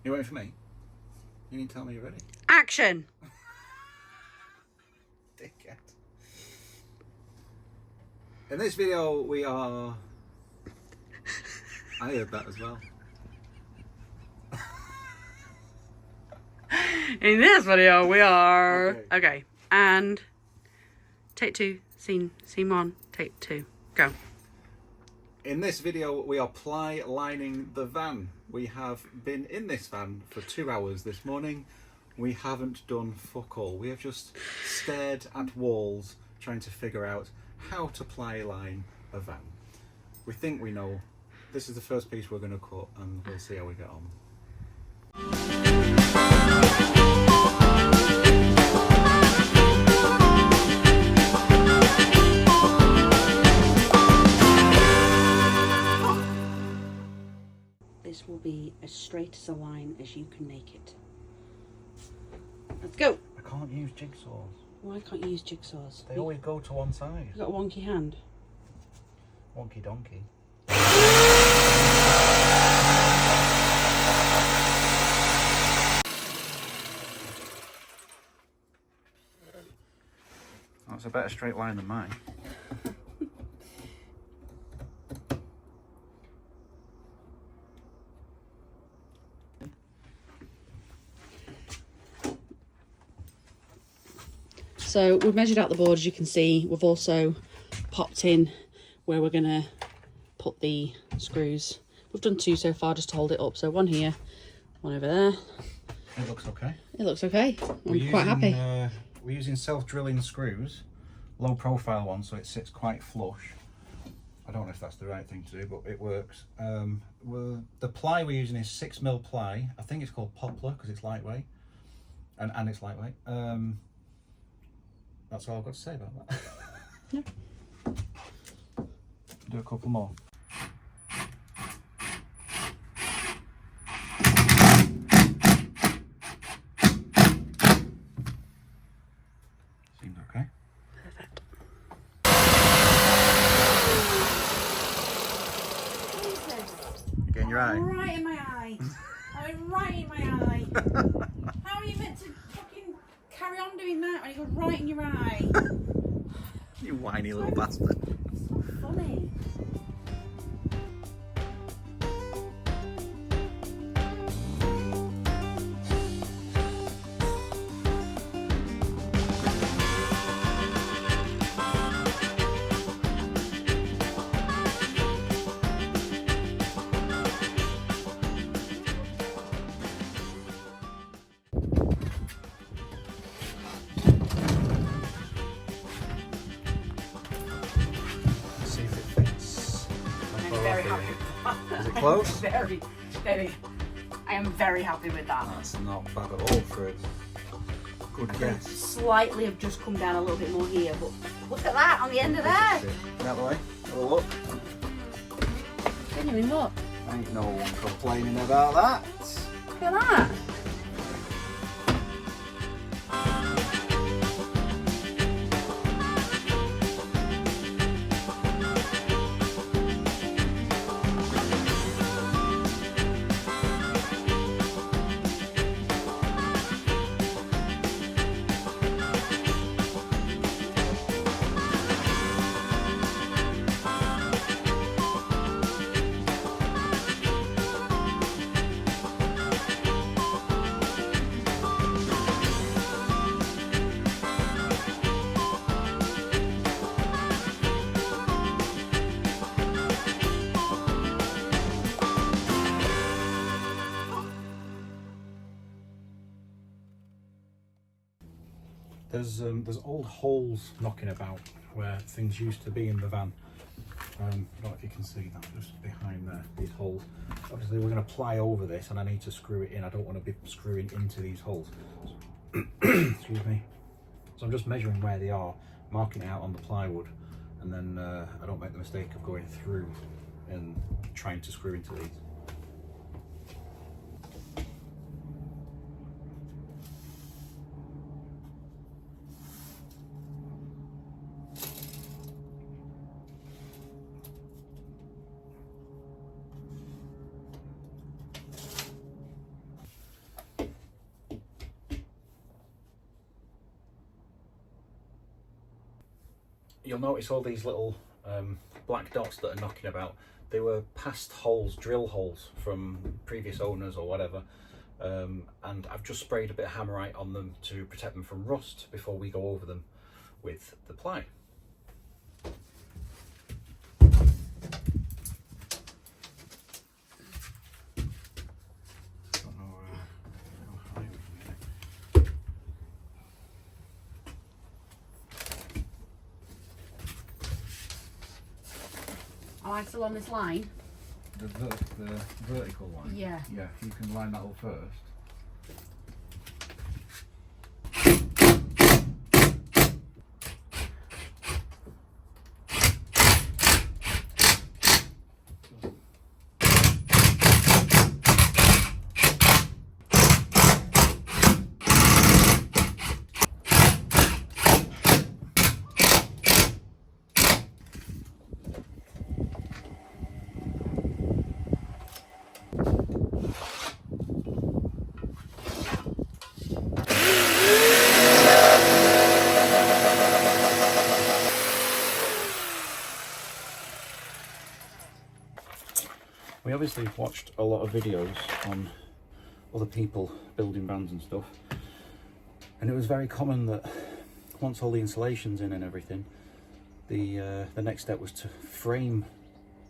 You waiting for me? You didn't tell me you're ready. Action! Dickhead. In this video, we are... I heard that as well. In this video, we are... Okay. Okay, and... Take two. Scene one. Take two. Go. In this video, we are ply lining the van. We have been in this van for 2 hours this morning. We haven't done fuck all. We have just stared at walls trying to figure out how to ply line a van. We think we know. This is the first piece we're going to cut and we'll see how we get on. This will be as straight as a line as you can make it. Let's go. I can't use jigsaws. Why can't you use jigsaws? They always go to one side. You've got a wonky hand. Wonky donkey. That's a better straight line than mine. So we've measured out the board, as you can see. We've also popped in where we're going to put the screws. We've done two so far just to hold it up. So one here, one over there. It looks okay. It looks okay. I'm quite happy. We're using self-drilling screws, low profile ones, so it sits quite flush. I don't know if that's the right thing to do, but it works. The ply we're using is 6mm ply. I think it's called poplar because it's lightweight, and it's lightweight. That's all I've got to say about that. Yeah. Do a couple more. Seems okay. Perfect. You getting your eye? Right in my eye. Right in my eye. How are you meant to fucking carry on doing that when you go right in your eye? You whiny little bastard. It's not funny. See if it fits. I'm very happy. Is it close? Very. I am very happy with that. That's not bad at all for a good guess. Slightly have just come down a little bit more here, but look at that on the end of that. Get out of the way. Have a look. Didn't even look. Ain't no one complaining about that. Look at that. There's old holes knocking about where things used to be in the van. I don't know if you can see that just behind there, these holes. Obviously we're going to ply over this and I need to screw it in. I don't want to be screwing into these holes. Excuse me. So I'm just measuring where they are, marking it out on the plywood, and then I don't make the mistake of going through and trying to screw into these. you'll notice all these little black dots that are knocking about. They were past holes, drill holes from previous owners or whatever, and I've just sprayed a bit of Hammerite on them to protect them from rust before we go over them with the ply. Am I still on this line? The vertical line? Yeah. Yeah, you can line that up first. We obviously watched a lot of videos on other people building vans and stuff, and it was very common that once all the insulation's in and everything, the next step was to frame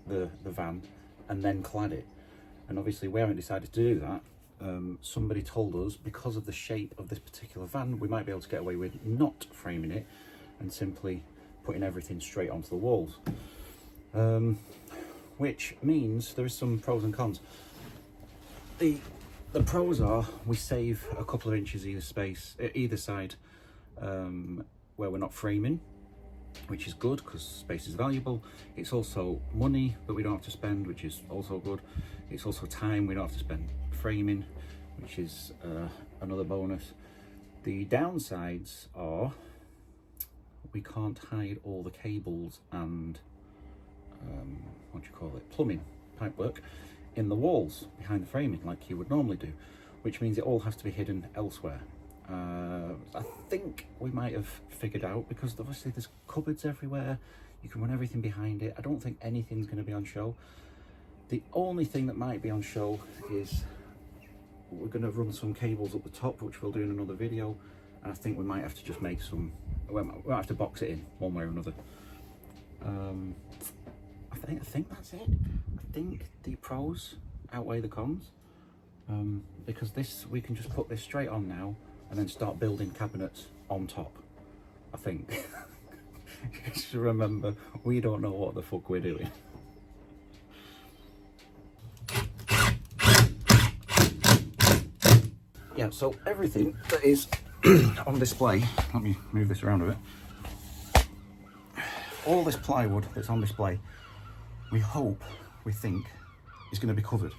the van and then clad it. And obviously we haven't decided to do that. Somebody told us because of the shape of this particular van, we might be able to get away with not framing it and simply putting everything straight onto the walls. Which means there is some pros and cons. The pros are we save a couple of inches either side where we're not framing, which is good because space is valuable. It's also money that we don't have to spend, which is also good. It's also time we don't have to spend framing, which is another bonus. The downsides are we can't hide all the cables and plumbing pipework in the walls behind the framing like you would normally do, which means it all has to be hidden elsewhere. I think we might have figured out, because obviously there's cupboards everywhere, you can run everything behind it. I don't think anything's going to be on show. The only thing that might be on show is we're going to run some cables up the top, which we'll do in another video, and I think we might have to just make some, we might have to box it in one way or another. I think that's it. I think the pros outweigh the cons, because we can just put this straight on now and then start building cabinets on top, I think. Just remember, we don't know what the fuck we're doing. Yeah, so everything that is on display, let me move this around a bit. All this plywood that's on display, we think is going to be covered.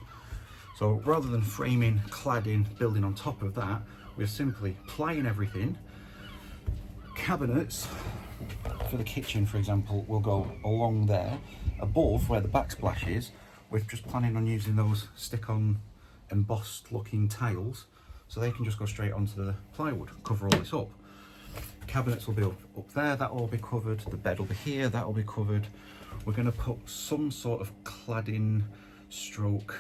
So rather than framing, cladding, building on top of that, we're simply plying everything. Cabinets for the kitchen, for example, will go along there above where the backsplash is. We're just planning on using those stick-on embossed looking tiles, so they can just go straight onto the plywood, cover all this up. Cabinets will be up there, that will be covered. The bed will be here, that will be covered. We're going to put some sort of cladding stroke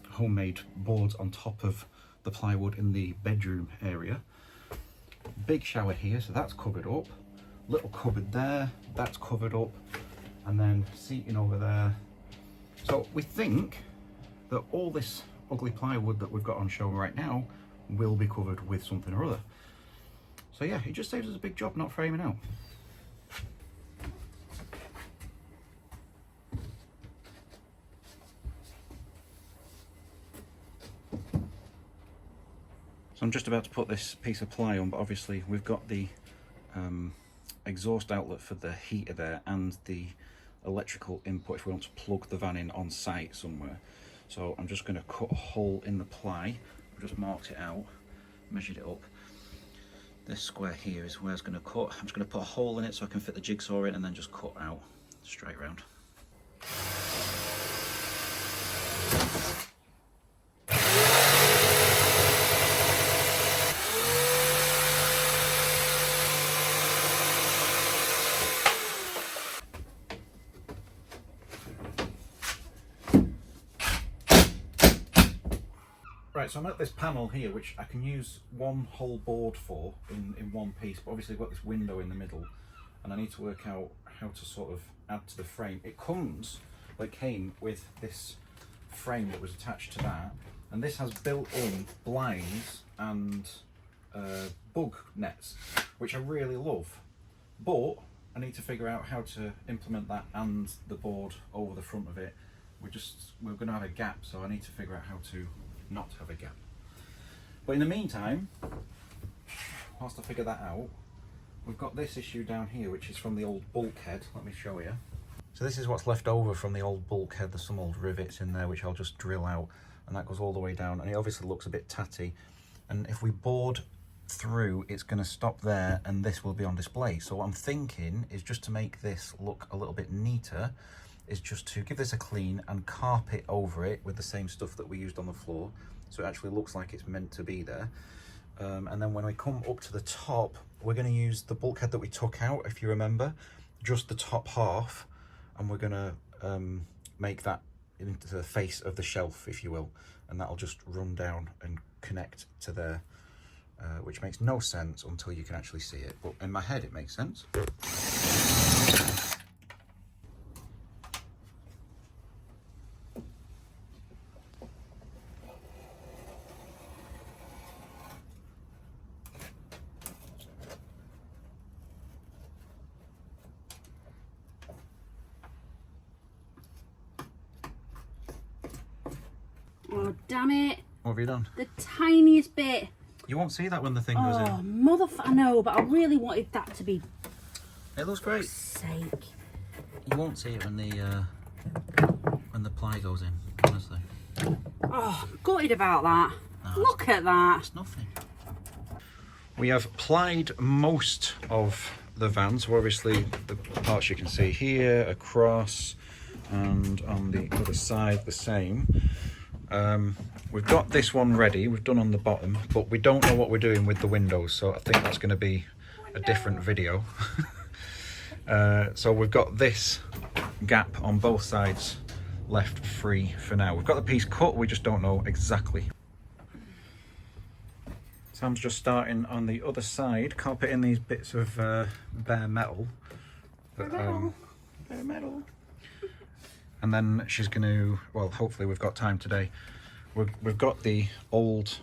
homemade boards on top of the plywood in the bedroom area. Big shower here, so that's covered up. Little cupboard there, that's covered up. And then seating over there. So we think that all this ugly plywood that we've got on show right now will be covered with something or other. So yeah, it just saves us a big job not framing out. So I'm just about to put this piece of ply on, but obviously we've got the exhaust outlet for the heater there and the electrical input if we want to plug the van in on site somewhere. So I'm just going to cut a hole in the ply. I've just marked it out, measured it up. This square here is where it's going to cut. I'm just going to put a hole in it so I can fit the jigsaw in and then just cut out straight round. Right, so I'm at this panel here, which I can use one whole board for in one piece, but obviously I've got this window in the middle, and I need to work out how to sort of add to the frame. It came with this frame that was attached to that, and this has built-in blinds and bug nets, which I really love, but I need to figure out how to implement that and the board over the front of it. We're going to have a gap, so I need to figure out how to not have a gap. But in the meantime, whilst I figure that out, we've got this issue down here, which is from the old bulkhead. Let me show you. So this is what's left over from the old bulkhead. There's some old rivets in there which I'll just drill out, and that goes all the way down, and it obviously looks a bit tatty, and if we board through, it's going to stop there and this will be on display. So what I'm thinking is, just to make this look a little bit neater, is just to give this a clean and carpet over it with the same stuff that we used on the floor, so it actually looks like it's meant to be there. And then when we come up to the top, we're going to use the bulkhead that we took out, if you remember, just the top half, and we're going to make that into the face of the shelf, if you will, and that'll just run down and connect to there, which makes no sense until you can actually see it, but in my head it makes sense. Oh, damn it. What have you done? The tiniest bit. You won't see that when the thing goes in. Oh, I know, but I really wanted that to be... It looks great. Sake. You won't see it when the ply goes in, honestly. Oh, I'm gutted about that. No, Look at that. It's nothing. We have plied most of the van, so obviously the parts you can see here, across, and on the other side the same. We've got this one ready, we've done on the bottom, but we don't know what we're doing with the windows, so I think that's going to be a different video. So we've got this gap on both sides left free for now. We've got the piece cut, we just don't know exactly. Sam's just starting on the other side, carpeting these bits of bare metal. Bare metal. And then she's going to, well, hopefully we've got time today. We've got the old,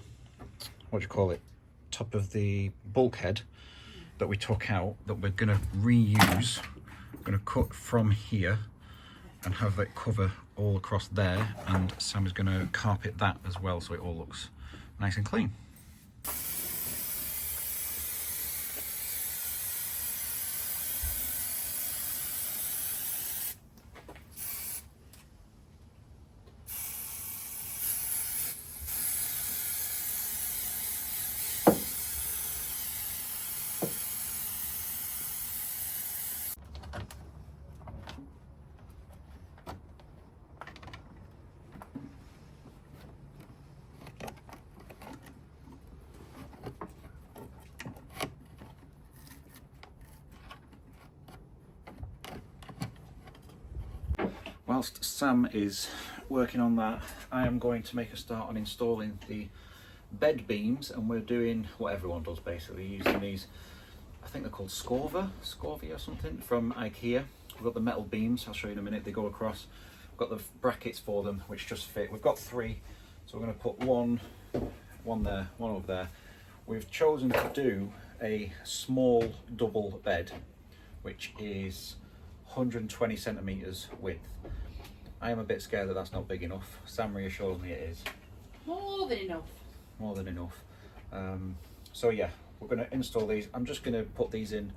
what do you call it, top of the bulkhead that we took out that we're going to reuse. I'm going to cut from here and have it cover all across there, and Sam is going to carpet that as well so it all looks nice and clean. Whilst Sam is working on that, I am going to make a start on installing the bed beams, and we're doing what everyone does basically, using these, I think they're called Scorvia or something, from IKEA. We've got the metal beams, I'll show you in a minute, they go across. We've got the brackets for them which just fit. We've got 3, so we're going to put one there, one over there. We've chosen to do a small double bed, which is 120 centimetres width. I am a bit scared that that's not big enough. Sam reassures me it is. More than enough. More than enough. So yeah, we're going to install these. I'm just going to put these in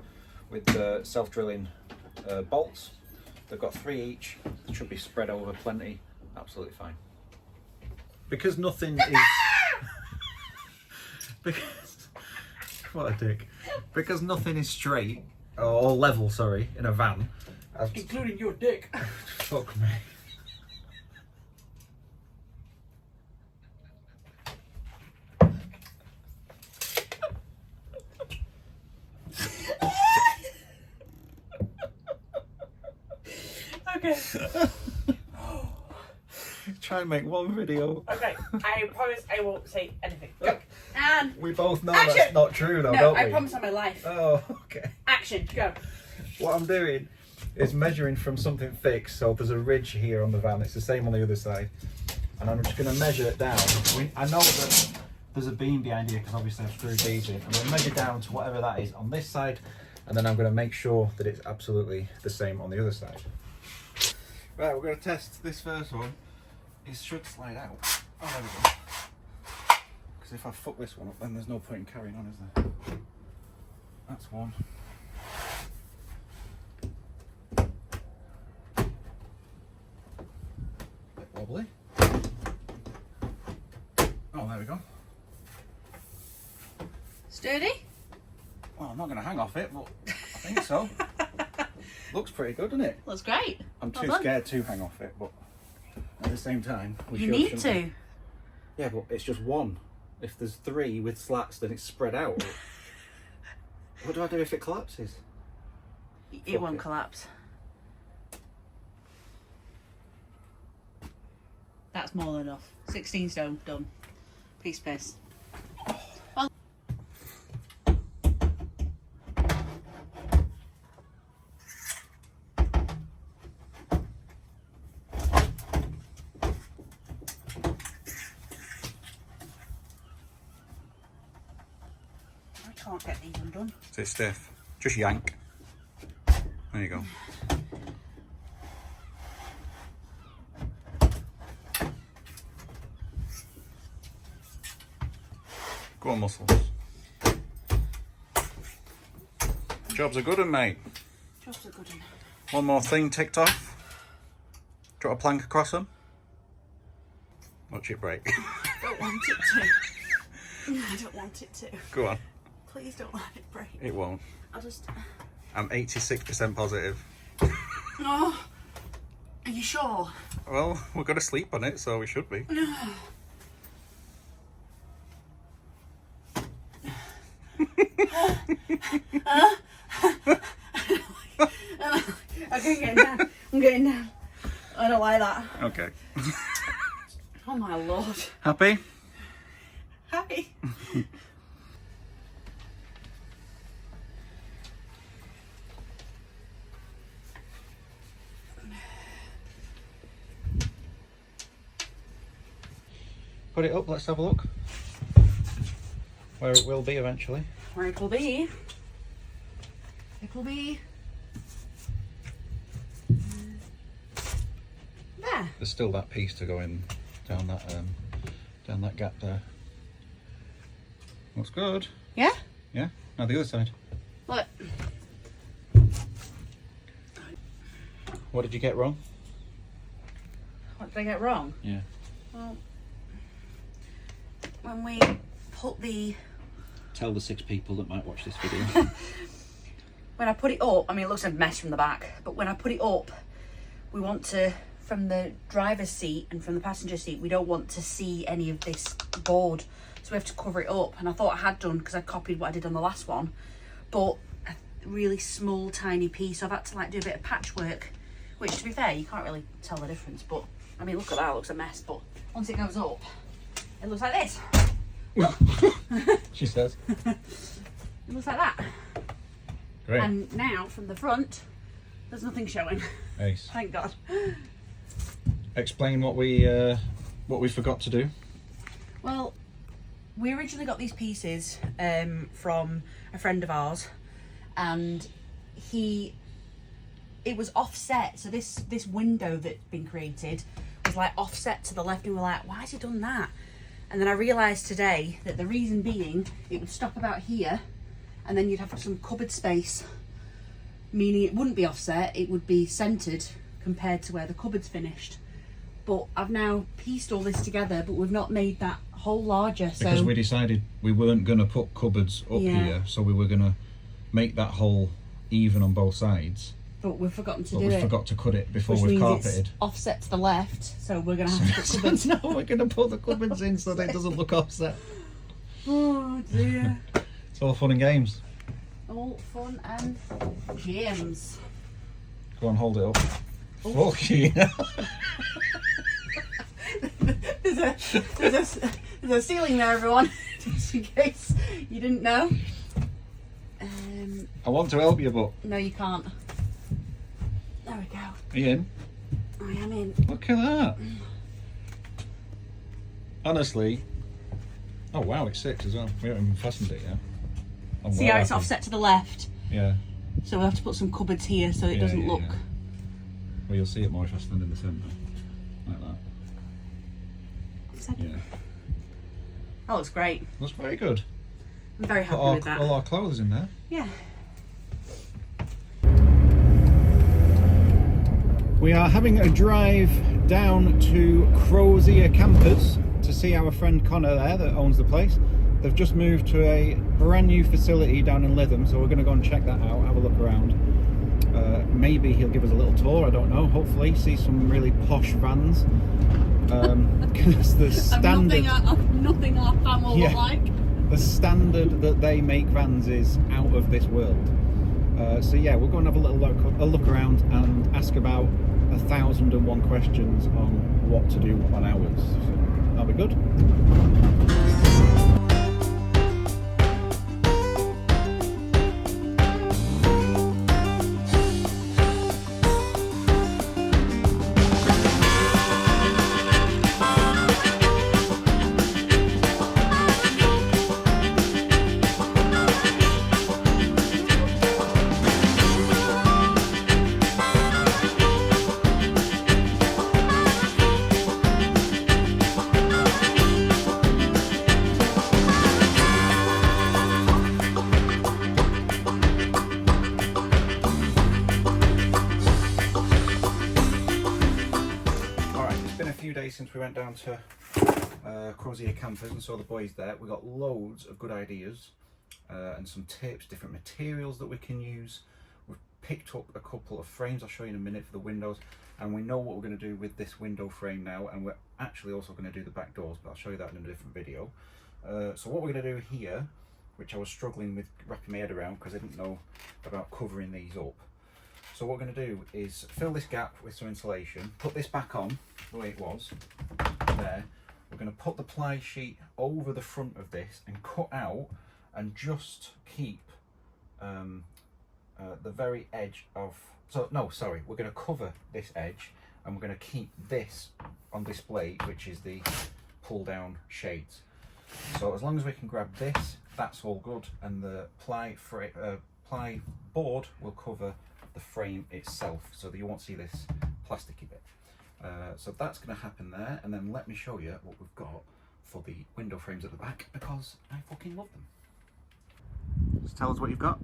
with the self-drilling bolts. They've got 3 each. They should be spread over plenty. Absolutely fine. Because nothing is... because... What a dick. Because nothing is straight, or level, sorry, in a van. Including your dick. Fuck me. Okay. try and make one video. Okay, I promise I won't say anything. Go. And We both know action. that's not true though, No, don't we? I promise on my life. Oh, okay. Action, go. What I'm doing is measuring from something fixed, so there's a ridge here on the van, it's the same on the other side, and I'm just going to measure it down. I know that there's a beam behind here because obviously I've screwed these in. I'm going to measure down to whatever that is on this side, and then I'm going to make sure that it's absolutely the same on the other side. Right, we're going to test this first one. It should slide out. Oh, there we go. Because if I fuck this one up, then there's no point in carrying on, is there? That's one. Bit wobbly. Oh, there we go. Sturdy? Well, I'm not going to hang off it, but I think so. Looks pretty good, doesn't it? That's great. I'm Well too done. scared to hang off it, but at the same time, we You should, need shouldn't to. we? Yeah, but it's just one. If there's three with slats, then it's spread out. What do I do if it collapses? It Fuck won't it. collapse. That's more than enough. 16 stone, done. Piece of piss. Well, I can't get these undone. Is it stiff? Just yank. There you go. Go on, muscles. Jobs are good, mate. Jobs are good enough. One more thing ticked off. Drop a plank across them. Watch it break. I don't want it to. I don't want it to. Go on. Please don't let it break. It won't. I'll just. I'm 86% positive. Oh, are you sure? Well, we're going to sleep on it, so we should be. Okay, getting down. I'm getting down. I don't like that. Okay. Oh my lord. Happy? Happy. Put it up, let's have a look. Where it will be eventually. Where it will be. It will be. There. There's still that piece to go in down that gap there. Looks good. Yeah? Yeah. Now the other side. Look. What did you get wrong? What did I get wrong? Yeah. Well, when we put the. Tell the 6 people that might watch this video. When I put it up, I mean, it looks like a mess from the back, but when I put it up, we want to, from the driver's seat and from the passenger seat, we don't want to see any of this board. So we have to cover it up. And I thought I had done because I copied what I did on the last one, but a really small, tiny piece. So I've had to like do a bit of patchwork, which to be fair, you can't really tell the difference. But I mean, look at that, it looks a mess. But once it goes up, it looks like this. She says. It looks like that. Great. And now from the front, there's nothing showing. Ace. Thank God. Explain what we forgot to do. Well, we originally got these pieces from a friend of ours, and it was offset. So this window that's been created was like offset to the left, and we're like, why has he done that? And then I realised today that the reason being, it would stop about here, and then you'd have some cupboard space, meaning it wouldn't be offset, it would be centred compared to where the cupboard's finished. But I've now pieced all this together, but we've not made that hole larger. Because so we decided we weren't going to put cupboards up Yeah. here, so we were going to make that hole even on both sides. but we've forgotten to But do we it. forgot to cut it before Which we've means carpeted. it's offset to the left, so we're going to have to put cupboards. No, we're going to put the cupboards in so that it doesn't look offset. Oh dear. It's all fun and games. All fun and games. Go on, hold it up. Fuck yeah. there's a ceiling there, everyone, just in case you didn't know. I want to help you, but No, you can't. There we go. are you in? I am in. Look at that. Honestly. Oh wow, it's 6 as well. We haven't even fastened it yet. I'm See well how it's happy. offset to the left? Yeah. So we'll have to put some cupboards here so it doesn't look. Yeah. Well, you'll see it more if I stand in the centre. Like that. Yeah. That looks great. Looks very good. I'm very happy Put with that. all our clothes in there. Yeah. We are having a drive down to Crozier Campus to see our friend Connor there that owns the place. They've just moved to a brand new facility down in Lytham, so we're going to go and check that out, have a look around. Maybe he'll give us a little tour, I don't know. Hopefully see some really posh vans. Because the standard... nothing our fan will look like. The standard that they make vans is out of this world. So yeah, we'll go and have a look around and ask about 1,001 questions on what to do on ours. So that'll be good. Since we went down to Crozier Campus and saw the boys there, we got loads of good ideas and some tips, different materials that we can use. We've picked up a couple of frames I'll show you in a minute for the windows, and we know what we're going to do with this window frame now, and we're actually also going to do the back doors, but I'll show you that in a different video. So what we're going to do here, which I was struggling with wrapping my head around because I didn't know about covering these up. So what we're going to do is fill this gap with some insulation, put this back on the way it was there. We're going to put the ply sheet over the front of this and cut out and just keep the very edge of, we're going to cover this edge and we're going to keep this on display, which is the pull down shades. So as long as we can grab this, that's all good, and the ply board will cover the frame itself, so that you won't see this plasticky bit. So that's going to happen there, and then let me show you what we've got for the window frames at the back, because I fucking love them. Just tell us what you've got.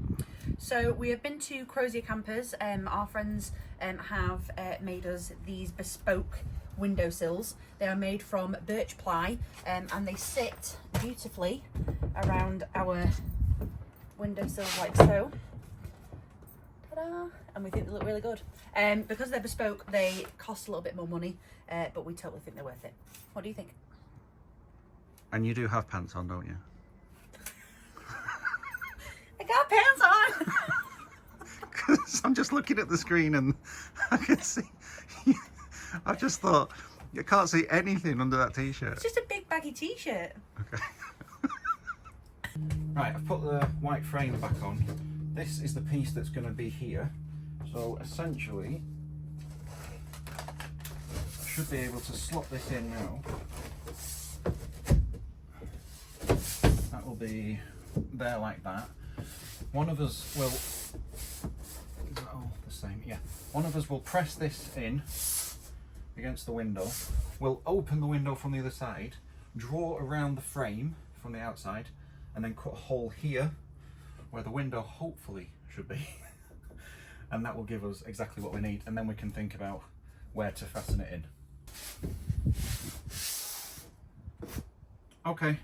So we have been to Crozier Campus. Our friends have made us these bespoke windowsills. They are made from birch ply, and they sit beautifully around our windowsills like so. And we think they look really good. Because they're bespoke, they cost a little bit more money, but we totally think they're worth it. What do you think? And you do have pants on, don't you? I got pants on! Because I'm just looking at the screen and I can see, I just thought, you can't see anything under that t-shirt. It's just a big baggy t-shirt. Okay. Right, I've put the white frame back on. This is the piece that's going to be here. So essentially, I should be able to slot this in now. That will be there like that. One of us will, is that all the same? Yeah. One of us will press this in against the window. We'll open the window from the other side, draw around the frame from the outside, and then cut a hole here where the window hopefully should be. And that will give us exactly what we need, and then we can think about where to fasten it in. Okay.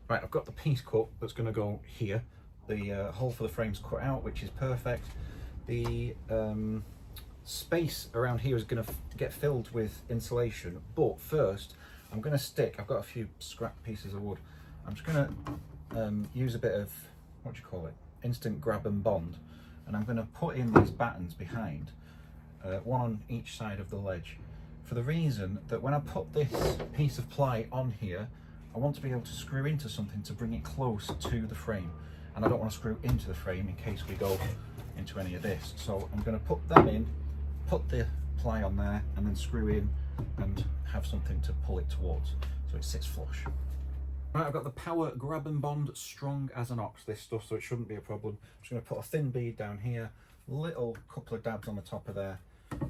Right, I've got the piece cut that's going to go here. The hole for the frame's cut out, which is perfect. The space around here is going to get filled with insulation, but first I'm going to stick, I've got a few scrap pieces of wood, I'm just going to use a bit of, what do you call it, instant grab and bond, and I'm going to put in these battens behind, one on each side of the ledge, for the reason that when I put this piece of ply on here, I want to be able to screw into something to bring it close to the frame, and I don't want to screw into the frame in case we go into any of this. So I'm going to put them in, put the ply on there, and then screw in and have something to pull it towards so it sits flush. Right, I've got the Power Grab and Bond strong as an ox, this stuff, so it shouldn't be a problem. I'm just going to put a thin bead down here, little couple of dabs on the top of there,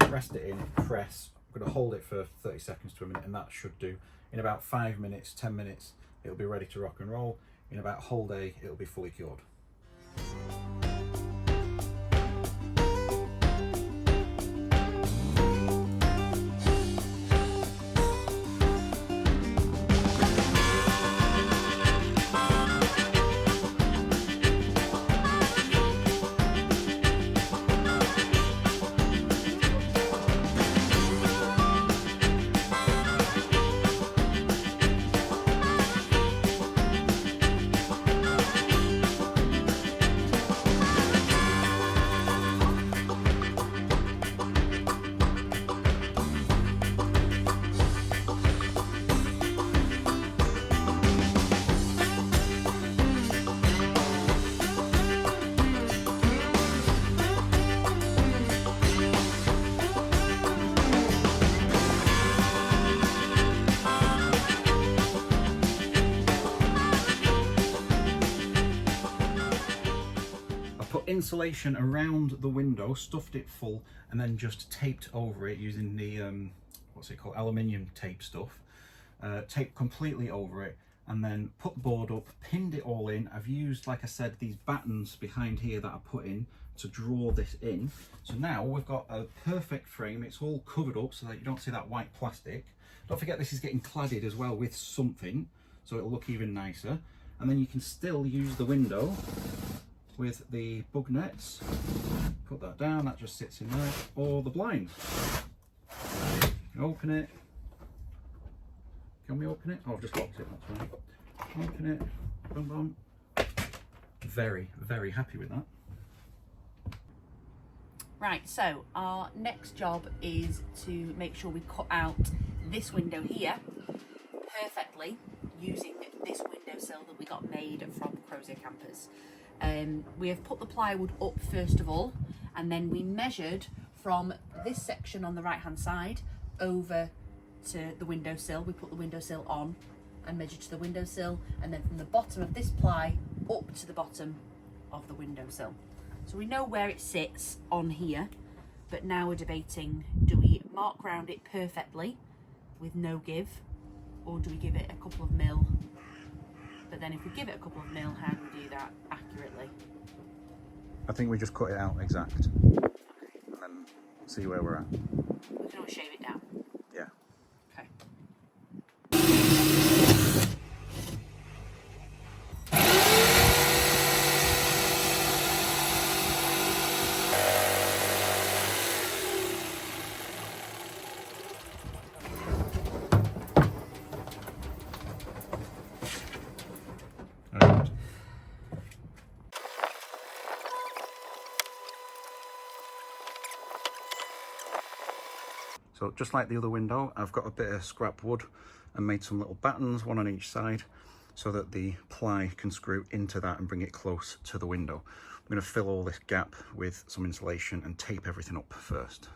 rest it in, press. I'm going to hold it for 30 seconds to a minute, and that should do. In about 5 minutes, 10 minutes, it'll be ready to rock and roll. In about a whole day, it'll be fully cured. Insulation around the window, stuffed it full, and then just taped over it using the what's it called, aluminium tape stuff. Taped completely over it, and then put the board up, pinned it all in. I've used, like I said, these battens behind here that I put in to draw this in. So now we've got a perfect frame. It's all covered up so that you don't see that white plastic. Don't forget this is getting cladded as well with something, so it'll look even nicer. And then you can still use the window with the bug nets. Put that down, that just sits in there, or the blinds. Open it. Can we open it? Oh, I've just locked it, that's right. Open it, boom, boom. Very, very happy with that. Right, so our next job is to make sure we cut out this window here perfectly using this windowsill that we got made from Crozier Campers. We have put the plywood up first of all, and then we measured from this section on the right hand side over to the windowsill. We put the windowsill on and measured to the windowsill, and then from the bottom of this ply up to the bottom of the windowsill. So we know where it sits on here, but now we're debating, do we mark round it perfectly with no give, or do we give it a couple of mil? But then if we give it a couple of mil, how do we do that accurately? I think we just cut it out exact, and then see where we're at. We can always shave it down. Yeah. Okay. Alright. So just like the other window, I've got a bit of scrap wood and made some little battens, one on each side, so that the ply can screw into that and bring it close to the window. I'm going to fill all this gap with some insulation and tape everything up first.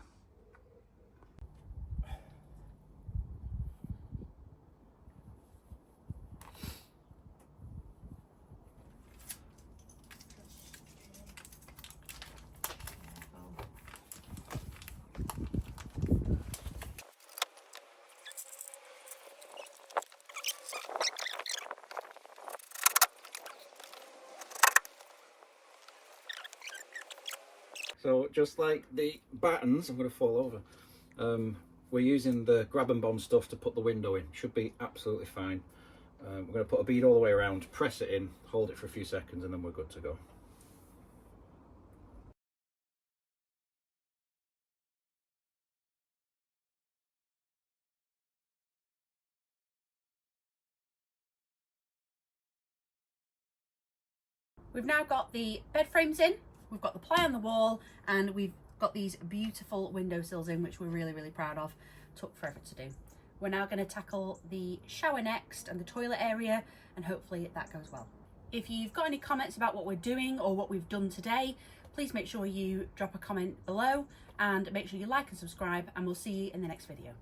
So just like the battens, I'm going to fall over. We're using the grab and bond stuff to put the window in. Should be absolutely fine. We're going to put a bead all the way around, press it in, hold it for a few seconds, and then we're good to go. We've now got the bed frames in, we've got the ply on the wall, and we've got these beautiful windowsills in, which we're really, really proud of. Took forever to do. We're now going to tackle the shower next and the toilet area, and hopefully that goes well. If you've got any comments about what we're doing or what we've done today, please make sure you drop a comment below and make sure you like and subscribe, and we'll see you in the next video.